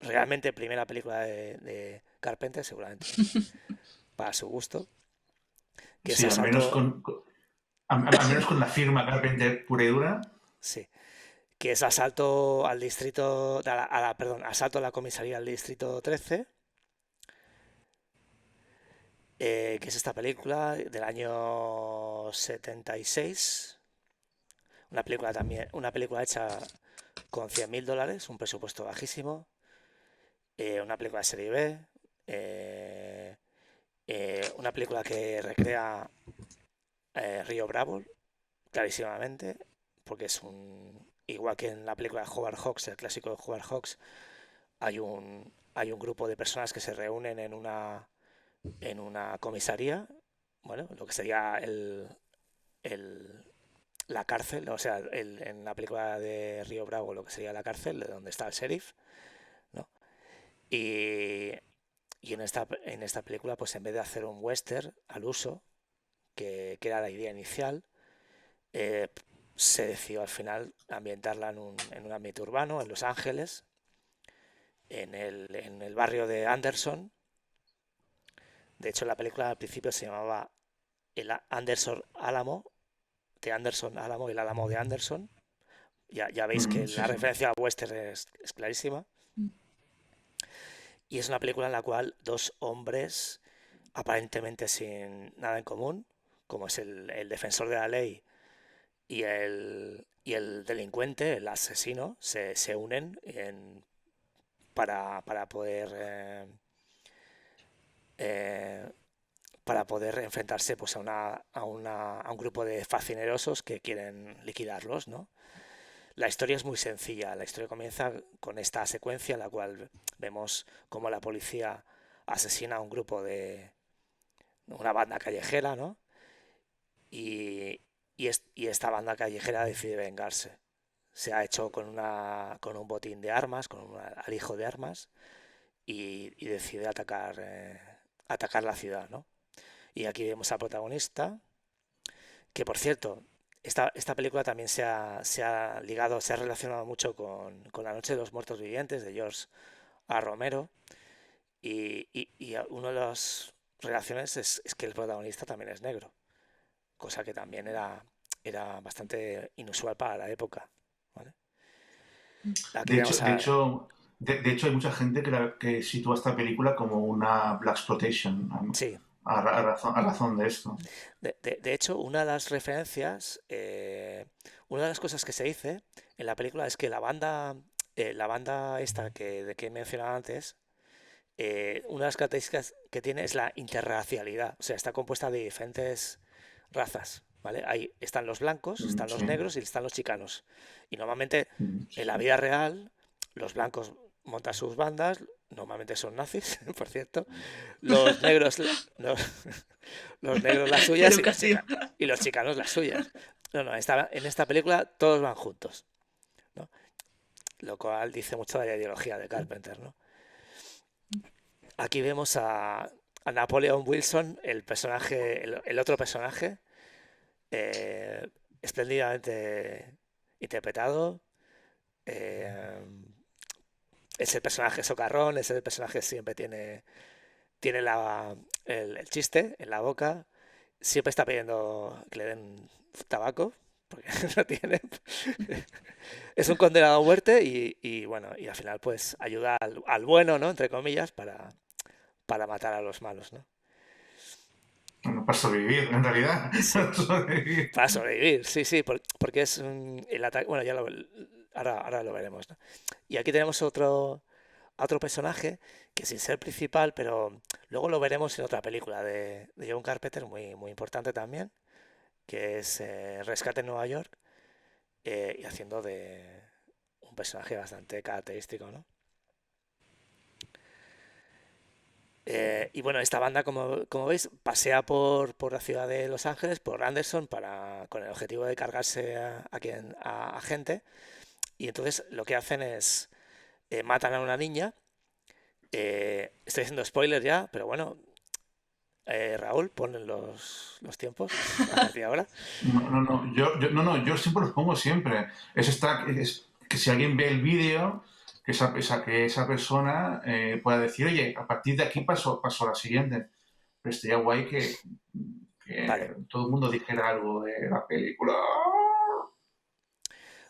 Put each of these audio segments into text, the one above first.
realmente primera película de Carpenter, seguramente para su gusto, que es Sí, al menos Asalto, al menos con la firma Carpenter pura y dura. sí, que es Asalto al distrito, perdón, Asalto a la comisaría del distrito 13, que es esta película del año 76, una película también, una película hecha con $100.000, un presupuesto bajísimo, una película de serie B, eh, una película que recrea Río Bravo, clarísimamente, porque es igual que en la película de Howard Hawks, el clásico de Howard Hawks, hay un grupo de personas que se reúnen en una comisaría, bueno, lo que sería el- la cárcel, o sea, en la película de Río Bravo, lo que sería la cárcel, de donde está el sheriff, ¿no? Y, y en esta película, pues en vez de hacer un western al uso, que era la idea inicial, eh, se decidió al final ambientarla en un ámbito urbano, en Los Ángeles, en el barrio de Anderson. De hecho, la película al principio se llamaba el Anderson Álamo, de Anderson Álamo, el Álamo de Anderson. Ya veis que Sí, la sí. referencia a western es clarísima. Y es una película en la cual dos hombres, aparentemente sin nada en común, como es el defensor de la ley y el delincuente, el asesino, se unen para poder eh, para poder enfrentarse pues a un grupo de fascinerosos que quieren liquidarlos, ¿no? La historia es muy sencilla. La historia comienza con esta secuencia en la cual vemos cómo la policía asesina a un grupo de una banda callejera, ¿no? Y esta banda callejera decide vengarse. Se ha hecho con un botín de armas, con un alijo de armas, y decide atacar la ciudad, ¿no? Y aquí vemos al protagonista, que por cierto, esta película también se ha ligado, se ha relacionado mucho con La Noche de los Muertos Vivientes de George A. Romero. Y una de las relaciones es que el protagonista también es negro, cosa que también era bastante inusual para la época. ¿Vale? Aquí De hecho, tenemos de hecho, de hecho hay mucha gente que sitúa esta película como una Black Exploitation sí, a razón de esto. de hecho, una de las referencias, una de las cosas que se dice en la película es que la banda esta de que he mencionado antes, una de las características que tiene es la interracialidad, o sea, está compuesta de diferentes razas, ¿vale? Ahí están los blancos, están los Sí. negros y están los chicanos. Y normalmente en la Sí. vida real los blancos montan sus bandas, normalmente son nazis, por cierto, los negros, los, los negros las Qué suyas y los, educación. chica, y los chicanos las suyas. No, no, en esta película todos van juntos, ¿no? Lo cual dice mucho de la ideología de Carpenter, ¿no? Aquí vemos a Napoleon Wilson, el personaje, el otro personaje, eh, espléndidamente interpretado. eh, es el personaje socarrón, es el personaje que siempre tiene el chiste en la boca, siempre está pidiendo que le den tabaco, porque no tiene. Es un condenado a muerte y bueno, y al final pues ayuda al bueno, ¿no? Entre comillas, para matar a los malos, ¿no? Bueno, para sobrevivir, en realidad. Sí, Para sobrevivir. para sobrevivir, sí, sí, porque es el ataque. Bueno, ahora lo veremos, ¿no? Y aquí tenemos otro personaje que sin ser principal, pero luego lo veremos en otra película de John Carpenter, muy, muy importante también, que es Rescate en Nueva York, y haciendo de un personaje bastante característico, ¿no? Y bueno, esta banda, como veis, pasea por la ciudad de Los Ángeles, por Anderson, con el objetivo de cargarse a gente. Y entonces lo que hacen es matan a una niña. Estoy haciendo spoiler ya, pero bueno, Raúl, ponen los tiempos a partir de ahora. No, no, no, no, no, yo siempre los pongo siempre. Es que si alguien ve el vídeo, que esa persona pueda decir, oye, a partir de aquí paso a la siguiente. Pero estaría guay que Vale. todo el mundo dijera algo de la película.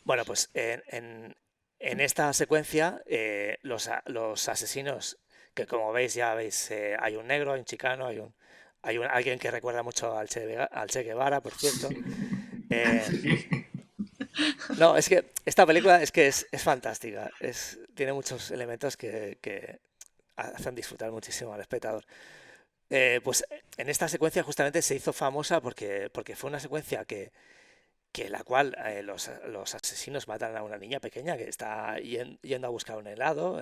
Bueno, pues en esta secuencia, los asesinos, que como veis, ya veis, hay un negro, hay un chicano, alguien que recuerda mucho al Che Guevara, por cierto. Eh, Sí. no, es que esta película es fantástica. Tiene muchos elementos que hacen disfrutar muchísimo al espectador. Pues en esta secuencia justamente se hizo famosa porque fue una secuencia que la cual los asesinos matan a una niña pequeña que está yendo a buscar un helado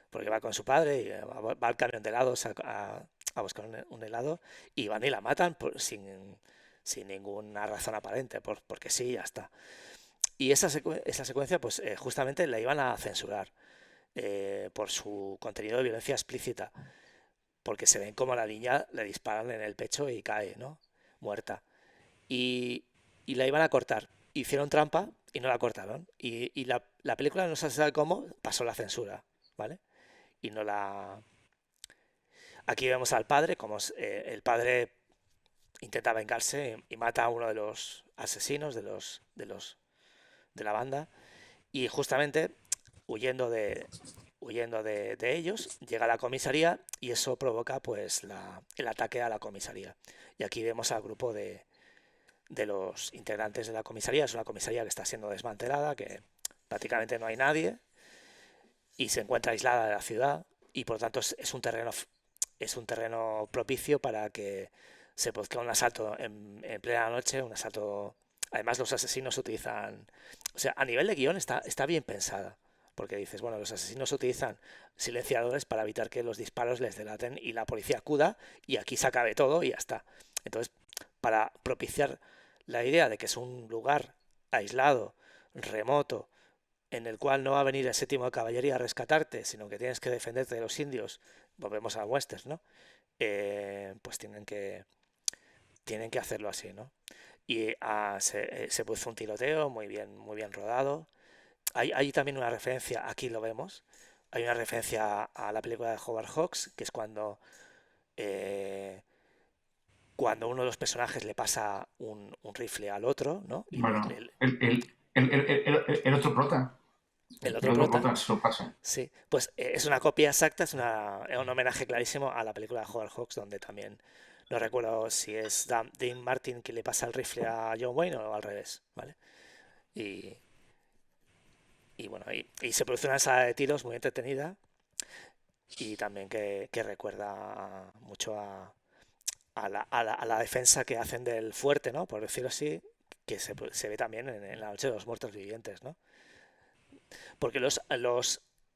porque va con su padre y va al camión de helados a buscar un helado y van y la matan sin ninguna razón aparente, porque sí, ya está. Y esa secuencia, pues justamente la iban a censurar por su contenido de violencia explícita, porque se ven como a la niña le disparan en el pecho y cae, ¿no? Muerta. Y, y la iban a cortar. Hicieron trampa y no la cortaron. Y la película no se sabe cómo pasó la censura, ¿vale? Y no la... Aquí vemos al padre, como el padre intenta vengarse y mata a uno de los asesinos de la banda y justamente huyendo de ellos llega a la comisaría y eso provoca pues el ataque a la comisaría. Y aquí vemos al grupo de los integrantes de la comisaría. Es una comisaría que está siendo desmantelada, que prácticamente no hay nadie y se encuentra aislada de la ciudad y por lo tanto es un terreno propicio para que se produzca un asalto en plena noche, un asalto. Además los asesinos utilizan, o sea, a nivel de guión está bien pensada, porque dices, bueno, los asesinos utilizan silenciadores para evitar que los disparos les delaten y la policía acuda y aquí se acabe todo y ya está. Entonces, para propiciar la idea de que es un lugar aislado, remoto, en el cual no va a venir el séptimo de caballería a rescatarte, sino que tienes que defenderte de los indios, volvemos a westerns, ¿no? Pues tienen que hacerlo así, ¿no? Y se puso un tiroteo muy bien rodado. Hay también una referencia, aquí lo vemos, hay una referencia a la película de Howard Hawks, que es eh, cuando uno de los personajes le pasa un rifle al otro, ¿no? Y Bueno, el otro prota. el El otro otro prota. prota se lo pasa. Sí, pues es una copia exacta, es un homenaje clarísimo a la película de Howard Hawks, donde también no recuerdo si es Dean Martin que le pasa el rifle a John Wayne o al revés, ¿vale? Y, y bueno, y se produce una sala de tiros muy entretenida y también que recuerda mucho a la defensa que hacen del fuerte, ¿no? Por decirlo así, que se ve también en la noche de los muertos vivientes, ¿no? Porque los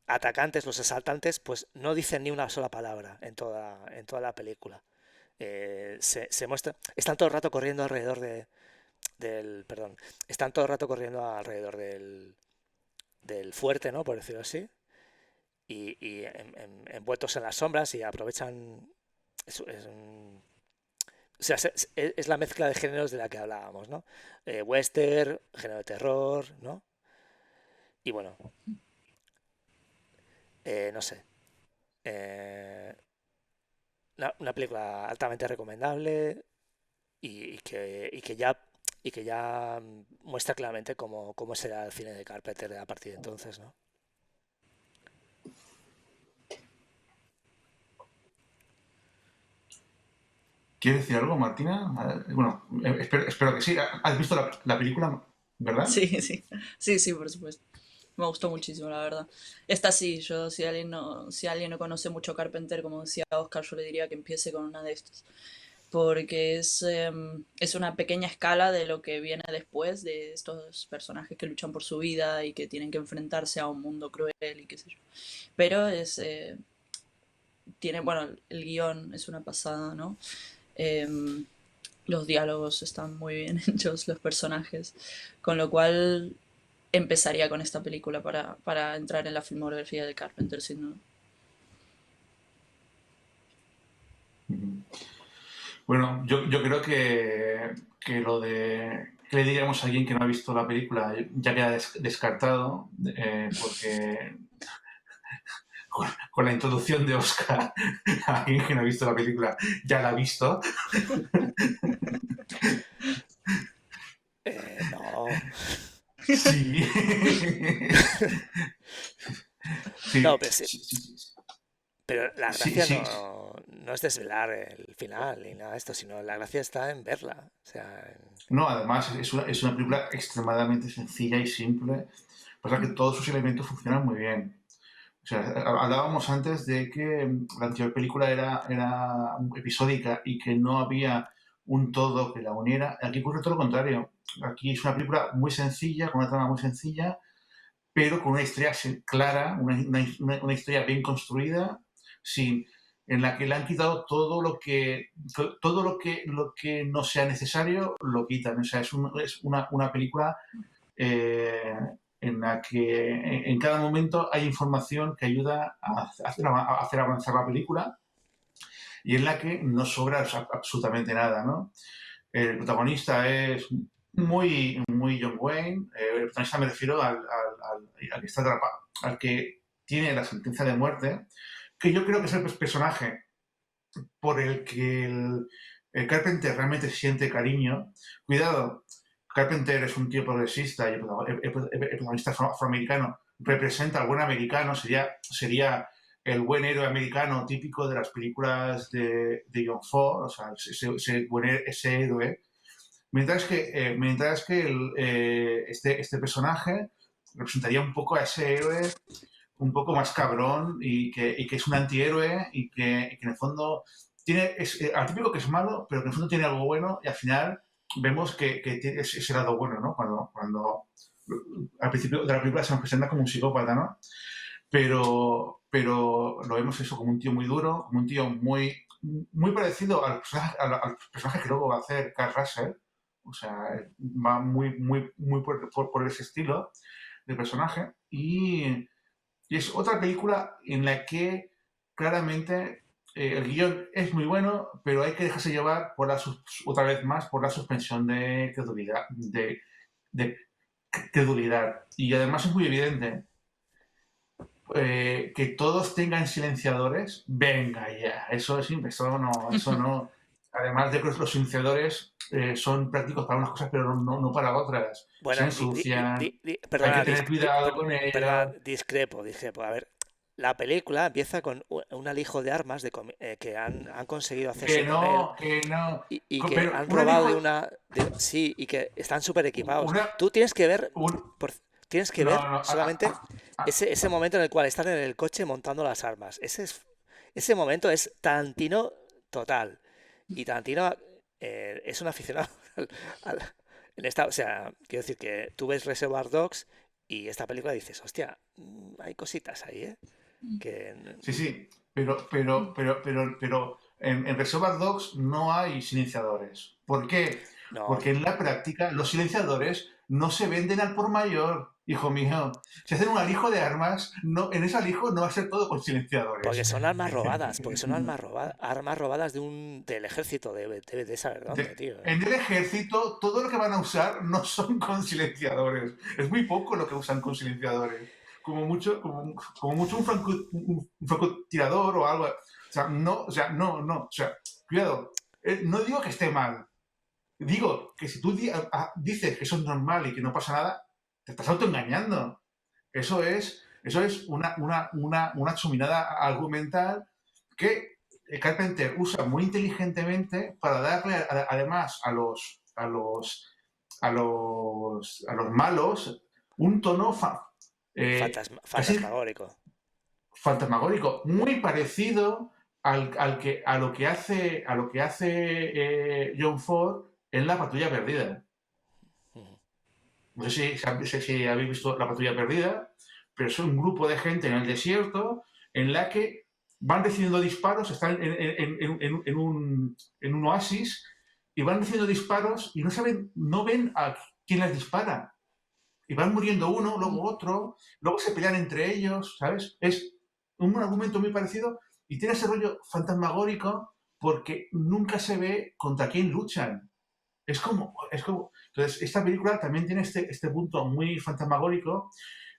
atacantes, los asaltantes, pues no dicen ni una sola palabra en toda la película. Se muestra, están todo el rato corriendo alrededor perdón, están todo el rato corriendo alrededor del fuerte, ¿no? Por decirlo así, y envueltos en las sombras y aprovechan, o sea, es la mezcla de géneros de la que hablábamos, ¿no? Western, género de terror, ¿no? Y bueno, no sé. Eh, una película altamente recomendable y que ya muestra claramente cómo será el cine de Carpenter a partir de entonces, ¿no? ¿Quieres decir algo, Martina? Bueno, espero que sí. ¿Has visto la película, verdad? Sí, sí, sí, sí, por supuesto. Me gustó muchísimo, la verdad. Esta sí, yo si alguien no conoce mucho Carpenter, como decía Oscar, yo le diría que empiece con una de estas. Porque es una pequeña escala de lo que viene después de estos personajes que luchan por su vida y que tienen que enfrentarse a un mundo cruel y qué sé yo. Pero tiene, bueno, el guión es una pasada, ¿no? Em, los diálogos están muy bien hechos, los personajes, con lo cual empezaría con esta película para entrar en la filmografía de Carpenter, sin duda. Bueno, yo creo que lo de ¿qué le diríamos a alguien que no ha visto la película? Ya queda descartado, porque con la introducción de Oscar, a alguien que no ha visto la película ya la ha visto. No. Sí. No, Sí, pero sí. sí, sí, sí. Pero la Sí, gracia sí. no es desvelar el final ni nada de esto, sino la gracia está en verla. O sea, No, además es una película extremadamente sencilla y simple, pasa que todos sus elementos funcionan muy bien. O sea, hablábamos antes de que la anterior película era episódica y que no había un todo que la uniera. Aquí ocurre todo lo contrario. Aquí es una película muy sencilla, con una trama muy sencilla, pero con una historia clara, una historia bien construida, sin, en la que le han quitado lo que no sea necesario, lo quitan. O sea, es una película eh, en la que en cada momento hay información que ayuda a hacer avanzar la película y en la que no sobra absolutamente nada, ¿no? El protagonista es muy John Wayne. El protagonista me refiero al que está atrapado, al que tiene la sentencia de muerte, que yo creo que es el personaje por el que el Carpenter realmente siente cariño. Cuidado, Carpenter es un tío progresista y el protagonista afroamericano representa al buen americano, sería el buen héroe americano típico de las películas de John Ford, o sea, ese héroe. Mientras que este personaje representaría un poco a ese héroe un poco más cabrón y que es un antihéroe y que en el fondo tiene al típico que es malo, pero que en el fondo tiene algo bueno y al final vemos que tiene ese lado bueno, ¿no? Cuando al principio de la película se nos presenta como un psicópata, ¿no? Pero lo vemos eso como un tío muy duro, como un tío muy parecido al personaje que luego va a hacer Kurt Russell. O sea, va muy por ese estilo de personaje. Y es otra película en la que claramente el guión es muy bueno, pero hay que dejarse llevar otra vez más por la suspensión de credulidad. De credulidad. Y además es muy evidente que todos tengan silenciadores. Venga ya, eso no. Además de que los silenciadores son prácticos para unas cosas, pero no para otras. Se bueno, ensucian, hay que perdona, tener cuidado con perdona, ellos. discrepo. A ver, la película empieza con un alijo de armas que han conseguido hacerse con él Que no. y que Pero han una robado dijo, sí, y que están súper equipados. una, Tú tienes que ver, un, por- tienes que no, ver no, solamente ese momento en el cual están en el coche montando las armas. Ese momento es Tarantino total. Y Tarantino es un aficionado al- o sea, quiero decir que tú ves Reservoir Dogs y esta película dices, hostia, hay cositas ahí, ¿eh? Que sí, sí, pero en Reservoir Dogs no hay silenciadores. ¿Por qué? no, Porque en la práctica los silenciadores no se venden al por mayor, hijo mío. Si hacen un alijo de armas, no, en ese alijo no va a ser todo con porque silenciadores. son armas robadas, armas robadas del ejército, de saber dónde, tío. En el ejército, todo lo que van a usar no son con silenciadores. Es muy poco lo que usan con silenciadores. Como mucho un francotirador o algo. No. O sea, cuidado. No digo que esté mal. Digo que si tú dices que eso es normal y que no pasa nada, te estás autoengañando. Eso es una chuminada argumental que Carpenter usa muy inteligentemente para darle además a los malos un tono casi Fantasmagórico. fantasmagórico, muy parecido a lo que hace John Ford en La Patrulla Perdida. No sé si habéis visto La Patrulla Perdida, pero es un grupo de gente en el desierto en la que van recibiendo disparos, están en un oasis y van recibiendo disparos y no ven a quién les dispara. Y van muriendo uno, luego otro, luego se pelean entre ellos, ¿sabes? Es un argumento muy parecido y tiene ese rollo fantasmagórico porque nunca se ve contra quién luchan. Entonces, esta película también tiene este punto muy fantasmagórico.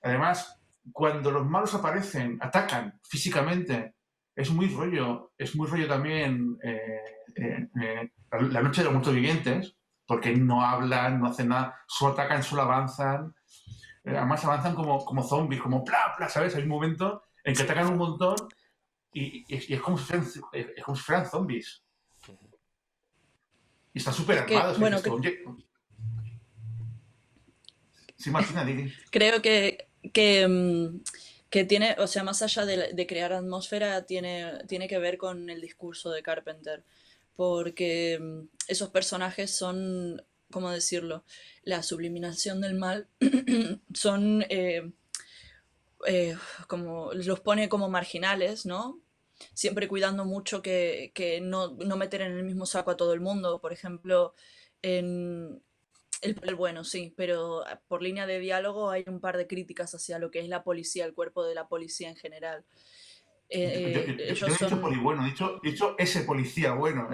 Además, cuando los malos aparecen, atacan físicamente, es muy rollo también la noche de los muertos vivientes, porque no hablan, no hacen nada, solo atacan, solo avanzan. Además avanzan como zombies, como bla, bla, ¿sabes? Hay un momento en que Sí, atacan un montón y es como si fueran zombies. Y están súper Es que, armados, que bueno, dices tú, oye, sí, Martina, Didi. creo que tiene, o sea, más allá de crear atmósfera, tiene que ver con el discurso de Carpenter, porque esos personajes son, ¿cómo decirlo? La subliminación del mal son como, los pone como marginales, ¿no? Siempre cuidando mucho que no meter en el mismo saco a todo el mundo. Por ejemplo, en, el bueno, sí, pero por línea de diálogo hay un par de críticas hacia lo que es la policía, el cuerpo de la policía en general. Yo Ellos he dicho son, poli bueno, he dicho ese policía bueno,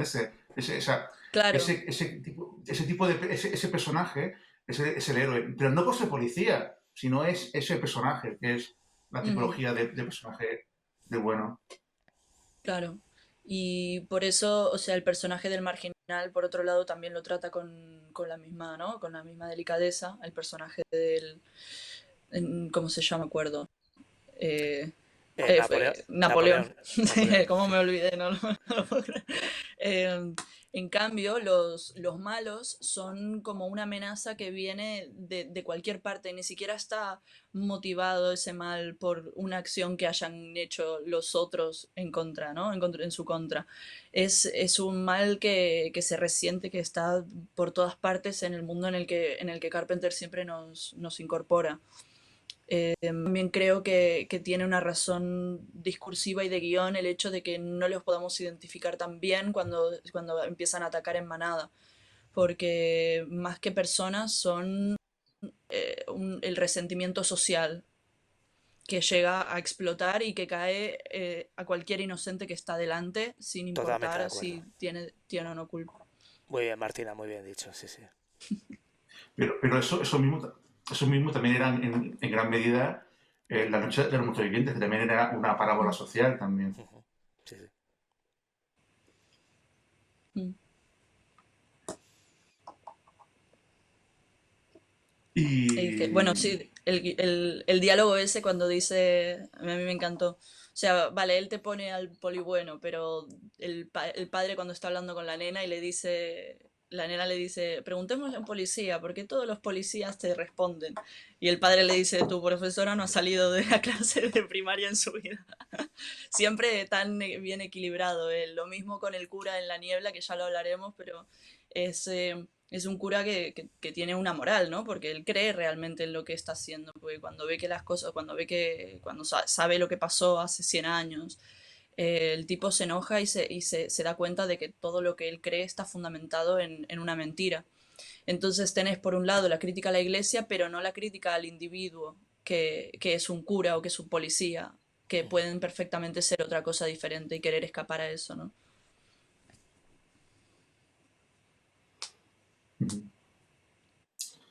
claro, ese personaje es el héroe, pero no por ser policía, sino es ese personaje, que es la ujú, tipología de personaje de bueno. claro. Y por eso, o sea, el personaje del marginal, por otro lado, también lo trata con la misma, ¿no? Con la misma delicadeza. El personaje del, ¿cómo se llama? Acuerdo. Eh, Napoleón. Napoleón, Napoleón. ¿Cómo me olvidé? No, no lo puedo creer. Eh, en cambio, los malos son como una amenaza que viene de cualquier parte, ni siquiera está motivado ese mal por una acción que hayan hecho los otros en contra, ¿no? En su contra. Es un mal que se resiente, que está por todas partes en el mundo en el que Carpenter siempre nos incorpora. También creo que tiene una razón discursiva y de guión el hecho de que no los podamos identificar tan bien cuando empiezan a atacar en manada, porque más que personas son el resentimiento social que llega a explotar y que cae a cualquier inocente que está delante, sin Totalmente de importar acuerdo. si tiene o no culpa. Muy bien, Martina, muy bien dicho, sí, sí. Pero eso mismo también era en gran medida La noche de los muertos vivientes, que también era una parábola Mm, social también. Ujú. Sí, sí. mm. Bueno, Y sí, el diálogo ese cuando dice, a mí me encantó. O sea, vale, él te pone al poli bueno, pero el padre cuando está hablando con la nena y le dice, la nena le dice, preguntémosle a un policía, porque todos los policías te responden. Y el padre le dice, tu profesora no ha salido de la clase de primaria en su vida. Siempre tan bien equilibrado. Lo mismo con el cura en la niebla, que ya lo hablaremos, pero es un cura que tiene una moral, ¿no? Porque él cree realmente en lo que está haciendo, porque cuando ve que las cosas, cuando sabe lo que pasó hace 100 años, el tipo se enoja se da cuenta de que todo lo que él cree está fundamentado en una mentira. Entonces tenés por un lado la crítica a la iglesia, pero no la crítica al individuo, que es un cura o que es un policía, que pueden perfectamente ser otra cosa diferente y querer escapar a eso, ¿no?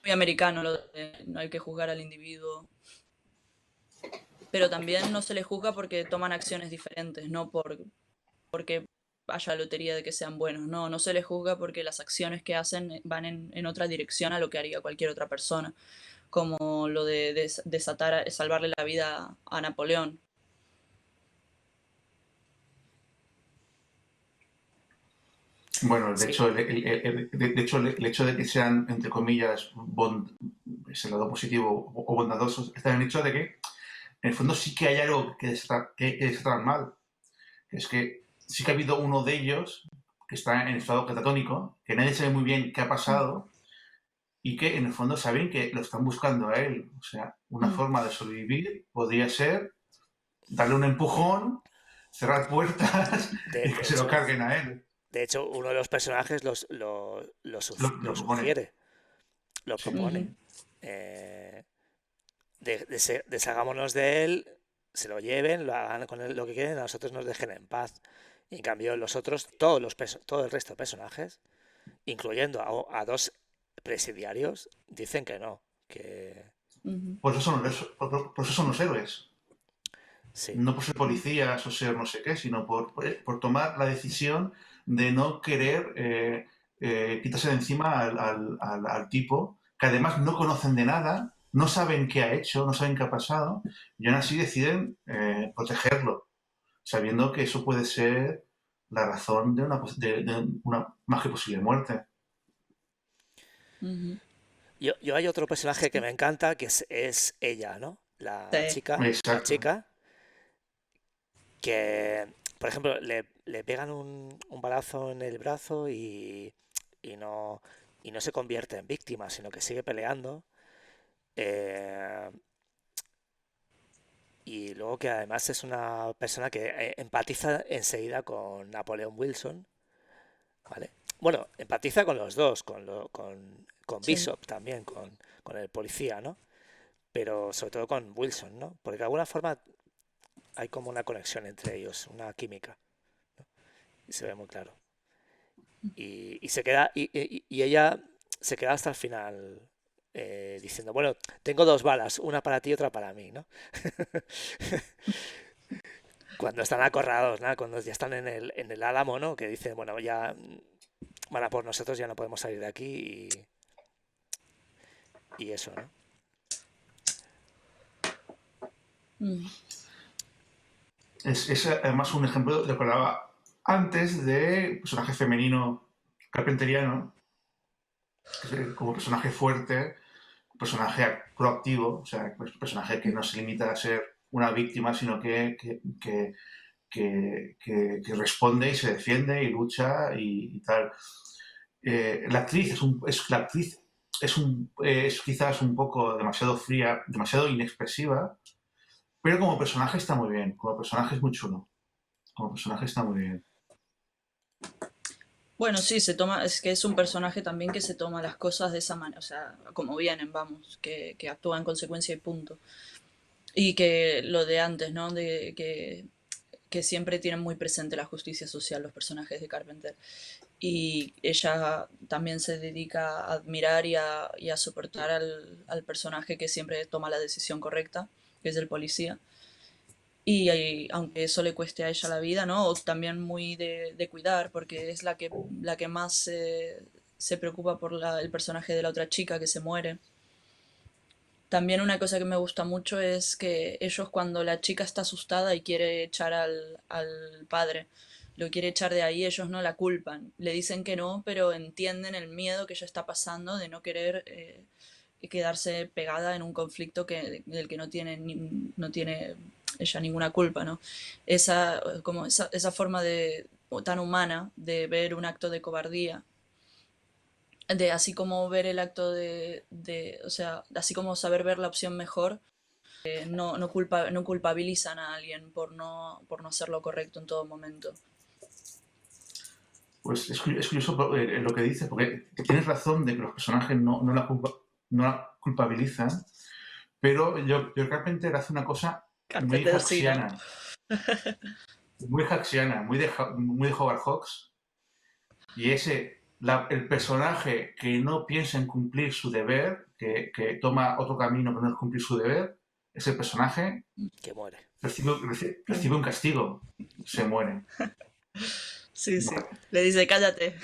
Muy americano lo de no hay que juzgar al individuo, pero también no se les juzga porque toman acciones diferentes, no porque haya lotería de que sean buenos, no, no se les juzga porque las acciones que hacen van en otra dirección a lo que haría cualquier otra persona, como lo de desatar, salvarle la vida a Napoleón. bueno, de Sí, hecho, el hecho de que sean, entre comillas, ese lado positivo o bondadosos, está en el hecho de que, en el fondo, sí que hay algo que desatar mal. Es que sí que ha habido uno de ellos que está en estado catatónico, que nadie sabe muy bien qué ha pasado y que en el fondo saben que lo están buscando a él. O sea, una forma de sobrevivir podría ser darle un empujón, cerrar puertas y que de se lo hecho, carguen a él. de hecho, uno de los personajes Lo lo propone. sugiere, lo Sí. propone. Eh, Deshagámonos de él, se lo lleven, lo hagan con él lo que quieren, a nosotros nos dejen en paz. Y en cambio, los otros, todo el resto de personajes, incluyendo a dos presidiarios, dicen que no, que Ujú. Por eso son los héroes. sí, No por ser policías o ser no sé qué, sino por tomar la decisión de no querer quitarse de encima al tipo, que además no conocen de nada, no saben qué ha hecho, no saben qué ha pasado, y aún así deciden protegerlo, sabiendo que eso puede ser la razón de una más que posible muerte. Ujú. yo hay otro personaje que Sí. me encanta, que es ella, ¿no? Sí. La Exacto. chica, que, por ejemplo, le pegan un balazo en el brazo y no, y no se convierte en víctima, sino que sigue peleando. eh, y luego que además es una persona que empatiza enseguida con Napoleón Wilson, ¿vale? Bueno, empatiza con los dos, con Sí. Bishop también, con el policía, ¿no? Pero sobre todo con Wilson, ¿no? Porque de alguna forma hay como una conexión entre ellos, una química, ¿no? Y se ve muy claro. Y se queda, y ella se queda hasta el final diciendo, bueno, tengo dos balas, una para ti y otra para mí, ¿no? Cuando están acorralados, ¿no? Cuando ya están en el álamo, ¿no? Que dicen, bueno, ya van a por nosotros, ya no podemos salir de aquí y eso, ¿no? Mm. Es además un ejemplo de lo que hablaba antes de personaje femenino carpenteriano, que es como personaje fuerte, personaje proactivo, o sea, pues, personaje que no se limita a ser una víctima, sino que responde y se defiende y lucha y tal. La actriz la actriz es quizás un poco demasiado fría, demasiado inexpresiva, pero como personaje está muy bien, como personaje es muy chulo, como personaje está muy bien. Bueno, sí, es que es un personaje también que se toma las cosas de esa manera, o sea, como vienen, vamos, que actúa en consecuencia y punto. Y que lo de antes, ¿no? Que siempre tienen muy presente la justicia social los personajes de Carpenter. Y ella también se dedica a admirar y a soportar al personaje que siempre toma la decisión correcta, que es el policía. Y aunque eso le cueste a ella la vida, ¿no? O también muy de cuidar, porque es la que más se preocupa por el personaje de la otra chica que se muere. También una cosa que me gusta mucho es que ellos cuando la chica está asustada y quiere echar al padre, lo quiere echar de ahí, ellos no la culpan. Le dicen que no, pero entienden el miedo que ella está pasando de no querer quedarse pegada en un conflicto del que no tiene ella ninguna culpa, ¿no? Esa forma tan humana de ver un acto de cobardía, de así como ver el acto o sea, así como saber ver la opción mejor, no culpabilizan a alguien por no hacer lo correcto en todo momento. Pues es curioso lo que dices, porque tienes razón de que los personajes no la culpabilizan, pero yo Carpenter hace una cosa Carpenter sí, ¿no? muy haxiana, muy de Howard Hawks, y el personaje que no piensa en cumplir su deber, que toma otro camino que no es cumplir su deber, ese personaje Que muere. recibe un castigo, se muere. Sí, sí. Le dice, cállate,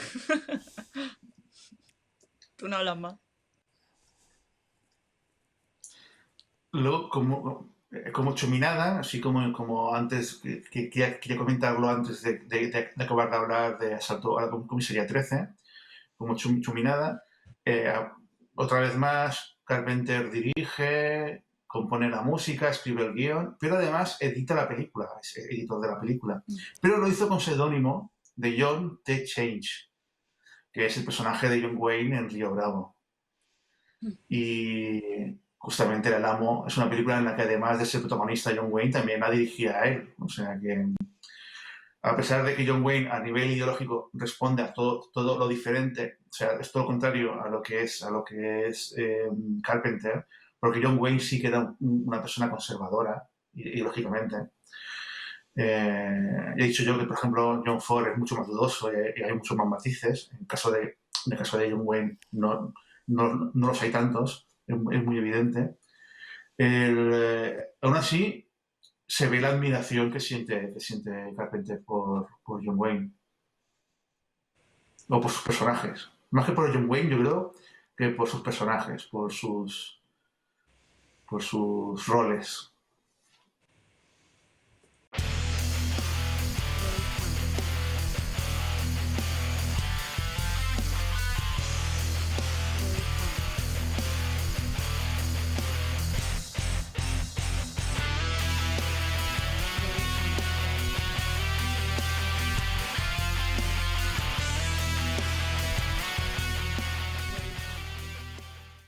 tú no hablas más. Luego, como Chominada, así como antes, quería comentarlo antes de acabar de hablar de Asalto a la Comisaría 13, como Chuminada, eh, otra vez más, Carpenter dirige, compone la música, escribe el guión, pero además edita la película, es editor de la película. Pero lo hizo con seudónimo de John T. Change, que es el personaje de John Wayne en Río Bravo. Y justamente El Amo es una película en la que además de ser protagonista John Wayne, también la dirigía a él. O sea que, a pesar de que John Wayne a nivel ideológico responde a todo lo diferente, o sea, es todo lo contrario a lo que es Carpenter, porque John Wayne sí que era una persona conservadora, ideológicamente. He dicho yo que, por ejemplo, John Ford es mucho más dudoso y hay muchos más matices. En el caso de En el caso de John Wayne no los hay tantos, es muy evidente. Aún así, se ve la admiración que siente Carpenter por John Wayne o por sus personajes. Más que por John Wayne, yo creo que por sus personajes, por sus roles.